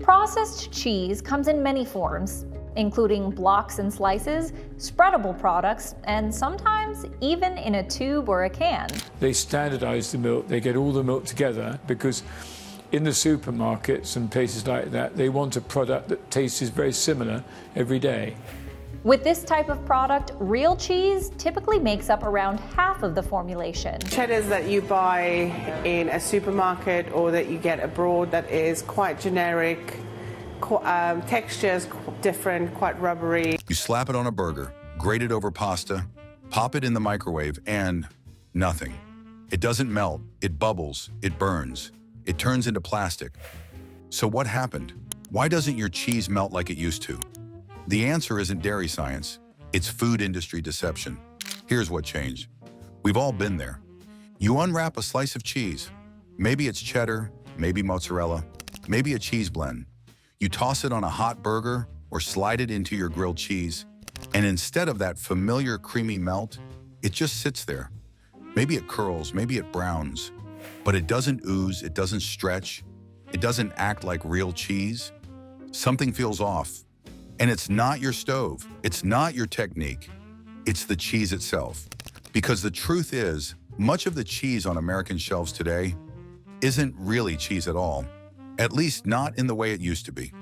Processed cheese comes in many forms, including blocks and slices, spreadable products, and sometimes even in a tube or a can. They standardize the milk, they get all the milk together because in the supermarkets and places like that, they want a product that tastes very similar every day. With this type of product, real cheese typically makes up around half of the formulation. Cheddars that you buy in a supermarket or that you get abroad that is quite generic, textures different, quite rubbery. You slap it on a burger, grate it over pasta, pop it in the microwave, and nothing. It doesn't melt, it bubbles, it burns, it turns into plastic. So what happened? Why doesn't your cheese melt like it used to? The answer isn't dairy science, it's food industry deception. Here's what changed. We've all been there. You unwrap a slice of cheese. Maybe it's cheddar, maybe mozzarella, maybe a cheese blend. You toss it on a hot burger or slide it into your grilled cheese, and instead of that familiar creamy melt, it just sits there. Maybe it curls, maybe it browns, but it doesn't ooze, it doesn't stretch, it doesn't act like real cheese. Something feels off. And it's not your stove, it's not your technique, it's the cheese itself. Because the truth is, much of the cheese on American shelves today isn't really cheese at all, at least not in the way it used to be.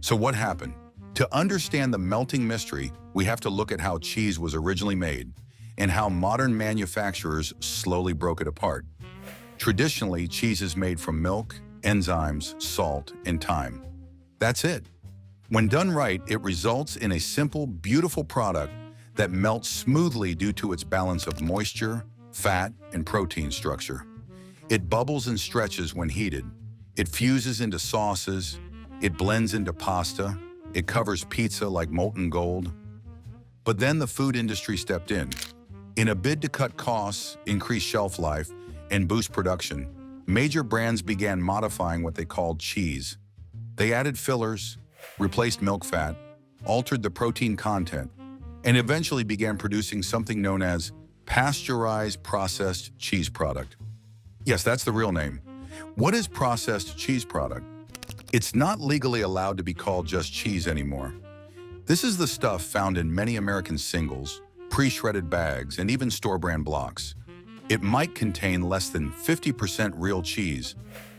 So what happened? To understand the melting mystery, we have to look at how cheese was originally made and how modern manufacturers slowly broke it apart. Traditionally, cheese is made from milk, enzymes, salt, and thyme. That's it. When done right, it results in a simple, beautiful product that melts smoothly due to its balance of moisture, fat, and protein structure. It bubbles and stretches when heated. It fuses into sauces. It blends into pasta. It covers pizza like molten gold. But then the food industry stepped in. In a bid to cut costs, increase shelf life, and boost production, major brands began modifying what they called cheese. They added fillers, replaced milk fat, altered the protein content, and eventually began producing something known as pasteurized processed cheese product. Yes, that's the real name. What is processed cheese product? It's not legally allowed to be called just cheese anymore. This is the stuff found in many American singles, pre-shredded bags, and even store-brand blocks. It might contain less than 50% real cheese,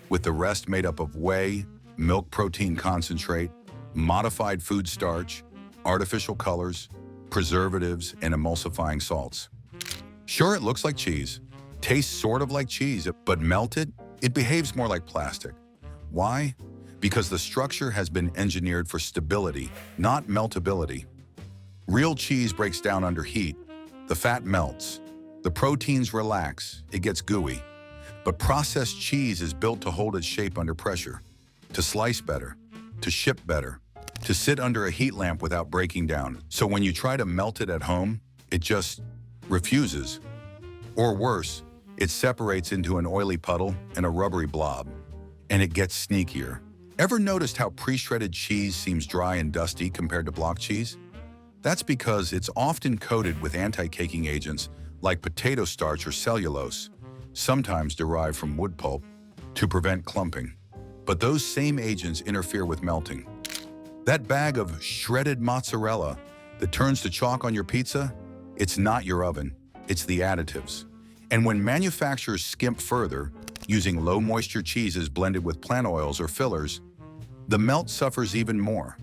with the rest made up of whey, milk protein concentrate, modified food starch, artificial colors, preservatives, and emulsifying salts. Sure, it looks like cheese, tastes sort of like cheese, but melted, it behaves more like plastic. Why? Because the structure has been engineered for stability, not meltability. Real cheese breaks down under heat, the fat melts, the proteins relax, it gets gooey. But processed cheese is built to hold its shape under pressure, to slice better, to ship better, to sit under a heat lamp without breaking down. So when you try to melt it at home, it just refuses. Or worse, it separates into an oily puddle and a rubbery blob, and it gets sneakier. Ever noticed how pre-shredded cheese seems dry and dusty compared to block cheese? That's because it's often coated with anti-caking agents like potato starch or cellulose, sometimes derived from wood pulp, to prevent clumping. But those same agents interfere with melting. That bag of shredded mozzarella that turns to chalk on your pizza, it's not your oven, it's the additives. And when manufacturers skimp further, using low-moisture cheeses blended with plant oils or fillers, the melt suffers even more.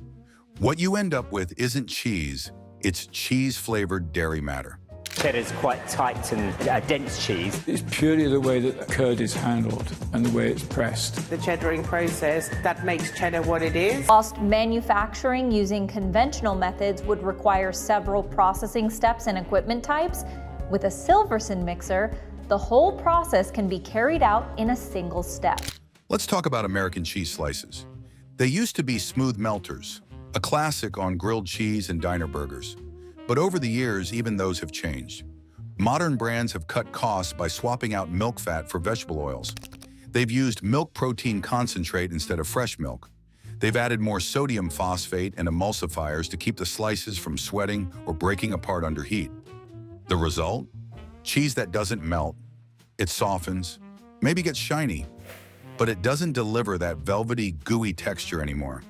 What you end up with isn't cheese, it's cheese-flavored dairy matter. Cheddar is quite tight and dense cheese. It's purely the way that the curd is handled and the way it's pressed. The cheddaring process that makes cheddar what it is. Whilst manufacturing using conventional methods would require several processing steps and equipment types, with a Silverson mixer, the whole process can be carried out in a single step. Let's talk about American cheese slices. They used to be smooth melters, a classic on grilled cheese and diner burgers. But over the years, even those have changed. Modern brands have cut costs by swapping out milk fat for vegetable oils. They've used milk protein concentrate instead of fresh milk. They've added more sodium phosphate and emulsifiers to keep the slices from sweating or breaking apart under heat. The result? Cheese that doesn't melt. It softens, maybe gets shiny, but it doesn't deliver that velvety, gooey texture anymore.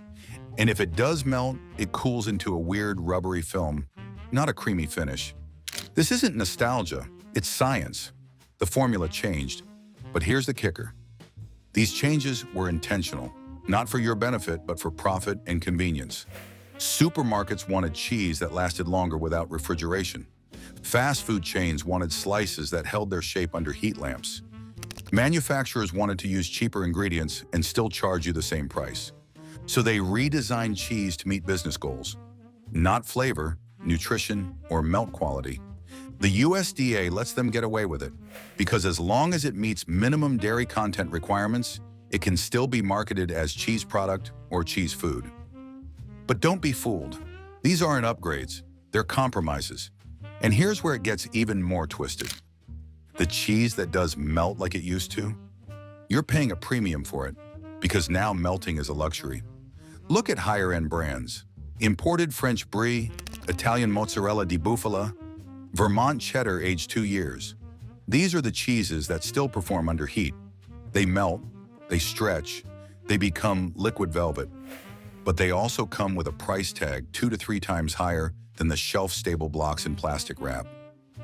And if it does melt, it cools into a weird, rubbery film, not a creamy finish. This isn't nostalgia, it's science. The formula changed, but here's the kicker. These changes were intentional, not for your benefit, but for profit and convenience. Supermarkets wanted cheese that lasted longer without refrigeration. Fast food chains wanted slices that held their shape under heat lamps. Manufacturers wanted to use cheaper ingredients and still charge you the same price. So they redesigned cheese to meet business goals. Not flavor, nutrition, or melt quality. The USDA lets them get away with it, because as long as it meets minimum dairy content requirements, it can still be marketed as cheese product or cheese food. But don't be fooled. These aren't upgrades, they're compromises. And here's where it gets even more twisted. The cheese that does melt like it used to, you're paying a premium for it, because now melting is a luxury. Look at higher-end brands. Imported French Brie, Italian mozzarella di bufala, Vermont cheddar aged 2 years. These are the cheeses that still perform under heat. They melt, they stretch, they become liquid velvet. But they also come with a price tag 2 to 3 times higher than the shelf-stable blocks in plastic wrap.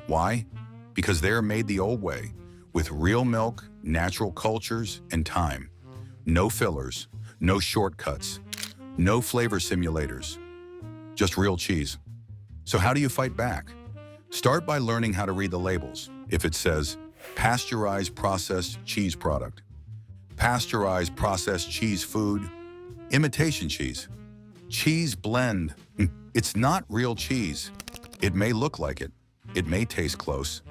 Why? Because they're made the old way, with real milk, natural cultures, and time. No fillers, no shortcuts, no flavor simulators. Just real cheese. So how do you fight back? Start by learning how to read the labels. If it says, pasteurized processed cheese product, pasteurized processed cheese food, imitation cheese, cheese blend, it's not real cheese. It may look like it, it may taste close,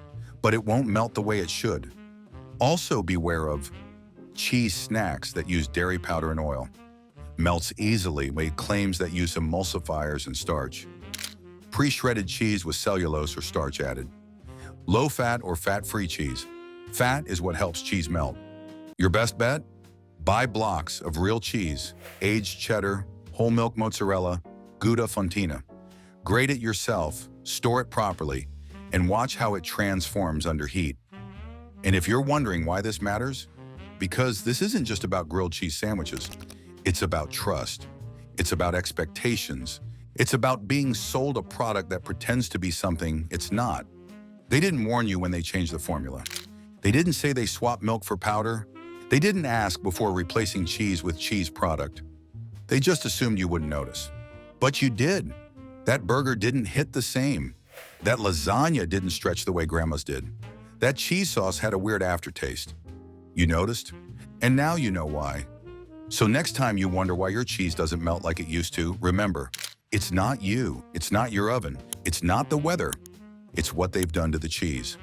but it won't melt the way it should. Also beware of cheese snacks that use dairy powder and oil. Melts easily with claims that use emulsifiers and starch. Pre-shredded cheese with cellulose or starch added. Low-fat or fat-free cheese. Fat is what helps cheese melt. Your best bet? Buy blocks of real cheese, aged cheddar, whole milk mozzarella, Gouda fontina. Grate it yourself, store it properly, and watch how it transforms under heat. And if you're wondering why this matters, because this isn't just about grilled cheese sandwiches. It's about trust. It's about expectations. It's about being sold a product that pretends to be something it's not. They didn't warn you when they changed the formula. They didn't say they swapped milk for powder. They didn't ask before replacing cheese with cheese product. They just assumed you wouldn't notice. But you did. That burger didn't hit the same. That lasagna didn't stretch the way grandma's did. That cheese sauce had a weird aftertaste. You noticed? And now you know why. So next time you wonder why your cheese doesn't melt like it used to, remember, it's not you, it's not your oven, it's not the weather, it's what they've done to the cheese.